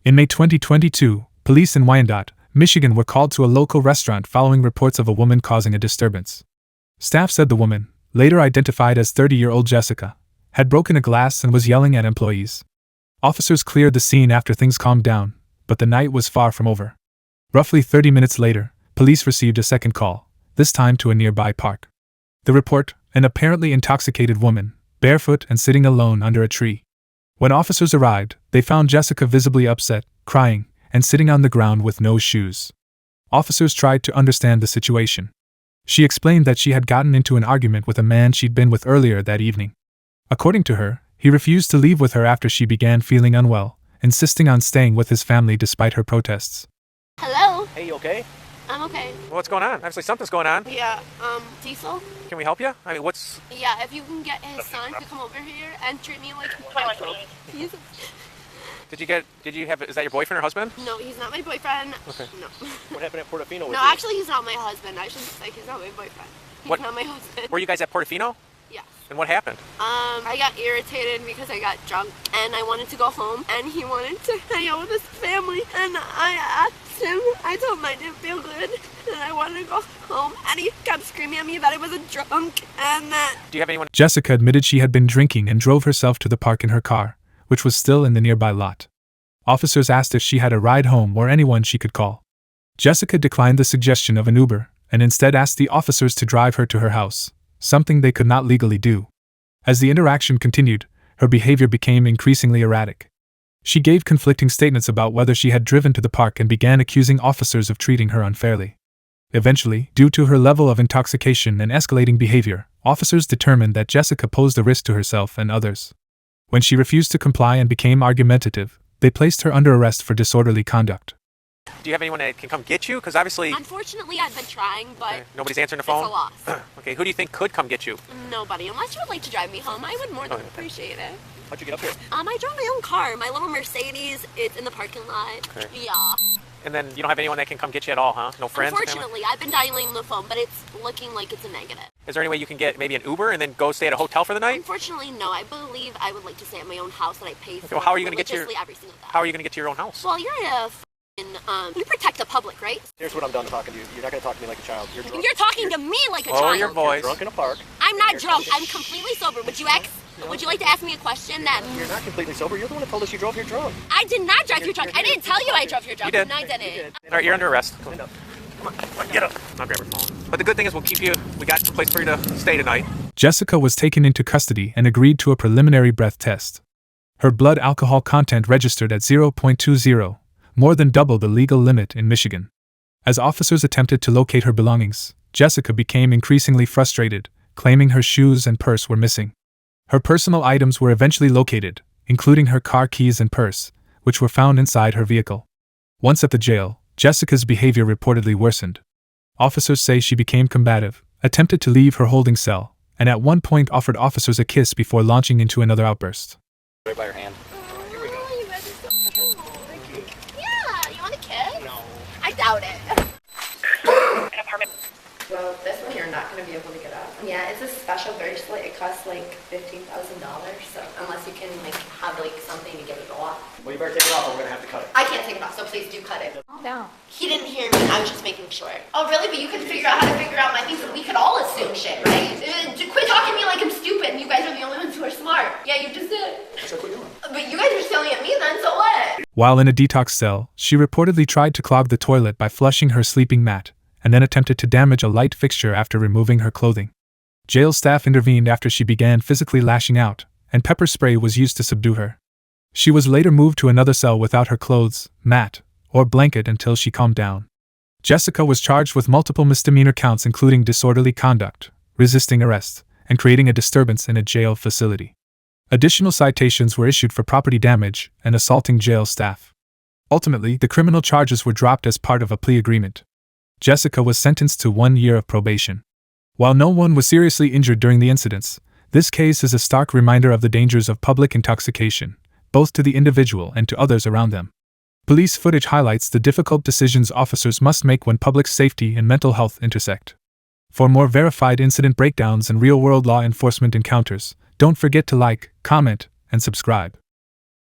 In May 2022, police in Wyandotte, Michigan were called to a local restaurant following reports of a woman causing a disturbance. Staff said the woman, later identified as 30-year-old Jessica, had broken a glass and was yelling at employees. Officers cleared the scene after things calmed down, but the night was far from over. Roughly 30 minutes later, police received a second call, this time to a nearby park. The report, an apparently intoxicated woman, barefoot and sitting alone under a tree. When officers arrived, they found Jessica visibly upset, crying, and sitting on the ground with no shoes. Officers tried to understand the situation. She explained that she had gotten into an argument with a man she'd been with earlier that evening. According to her, he refused to leave with her after she began feeling unwell, insisting on staying with his family despite her protests. Hello? Hey, you okay? I'm okay. Well, what's going on? Obviously something's going on. Yeah, Diesel? Can we help you? I mean, what's... Yeah, if you can get his son to come over here and treat me like he's... Did you have, is that your boyfriend or husband? No, he's not my boyfriend. Okay. No. What happened at Portofino? No, actually he's not my husband. I should say he's not my boyfriend. He's not my husband. Were you guys at Portofino? Yes. And what happened? I got irritated because I got drunk and I wanted to go home and he wanted to hang out with his family and I asked him, I told him I didn't feel good and I wanted to go home and he kept screaming at me that I was a drunk and that... Do you have anyone... Jessica admitted she had been drinking and drove herself to the park in her car, which was still in the nearby lot. Officers asked if she had a ride home or anyone she could call. Jessica declined the suggestion of an Uber and instead asked the officers to drive her to her house, something they could not legally do. As the interaction continued, her behavior became increasingly erratic. She gave conflicting statements about whether she had driven to the park and began accusing officers of treating her unfairly. Eventually, due to her level of intoxication and escalating behavior, officers determined that Jessica posed a risk to herself and others. When she refused to comply and became argumentative, they placed her under arrest for disorderly conduct. Do you have anyone that can come get you? Because obviously... Unfortunately, I've been trying, but... Okay. Nobody's answering the phone? It's a loss. Okay, who do you think could come get you? Nobody. Unless you would like to drive me home, I would more than appreciate it. How'd you get up here? I drove my own car, my little Mercedes. It's in the parking lot. Okay. Yeah. And then you don't have anyone that can come get you at all, huh? No friends? Unfortunately, I've been dialing the phone, but it's looking like it's a negative. Is there any way you can get maybe an Uber and then go stay at a hotel for the night? Unfortunately, no. I believe I would like to stay at my own house that I pay for. Okay, well, how are you going to get to your... every single day. How are you going to get to your own house? Well, you're you protect the public, right? Here's what I'm done talking to you. You're not going to talk to me like a child. You're drunk. You're talking to me like a child. Lower your voice. You're drunk in a park. I'm not drunk. I'm completely sober. Would you like to ask me a question that... You're not completely sober. You're the one that told us you drove here drunk. I did not drive you drunk. I didn't tell you I drove you drunk. You did. No, I didn't. All right, you're under arrest. Stand up. Come on, get up. I'll grab your phone. But the good thing is we'll keep you... We got some place for you to stay tonight. Jessica was taken into custody and agreed to a preliminary breath test. Her blood alcohol content registered at 0.20, more than double the legal limit in Michigan. As officers attempted to locate her belongings, Jessica became increasingly frustrated, claiming her shoes and purse were missing. Her personal items were eventually located, including her car keys and purse, which were found inside her vehicle. Once at the jail, Jessica's behavior reportedly worsened. Officers say she became combative, attempted to leave her holding cell, and at one point offered officers a kiss before launching into another outburst. Right by your hand. Here we go. You guys are so cute. Thank you. Yeah, you want a kiss? No. I doubt it. An apartment. Well, this one you're not going to be able to get out. Yeah, it's a special bracelet. It costs like $15,000, so unless you can have something to give it off. Well, you better take it off or we're going to have to cut it. I can't take it off, so please do cut it. Calm down. He didn't hear me. I was just making sure. Oh, really? But you could figure out how to figure out my things. We could all assume shit, right? Quit talking to me like I'm stupid and you guys are the only ones who are smart. Yeah, you just did. So quit doing. But you guys are yelling at me then, so what? While in a detox cell, she reportedly tried to clog the toilet by flushing her sleeping mat, and then attempted to damage a light fixture after removing her clothing. Jail staff intervened after she began physically lashing out, and pepper spray was used to subdue her. She was later moved to another cell without her clothes, mat, or blanket until she calmed down. Jessica was charged with multiple misdemeanor counts including disorderly conduct, resisting arrest, and creating a disturbance in a jail facility. Additional citations were issued for property damage and assaulting jail staff. Ultimately, the criminal charges were dropped as part of a plea agreement. Jessica was sentenced to 1 year of probation. While no one was seriously injured during the incidents, this case is a stark reminder of the dangers of public intoxication, both to the individual and to others around them. Police footage highlights the difficult decisions officers must make when public safety and mental health intersect. For more verified incident breakdowns and real-world law enforcement encounters, don't forget to like, comment, and subscribe.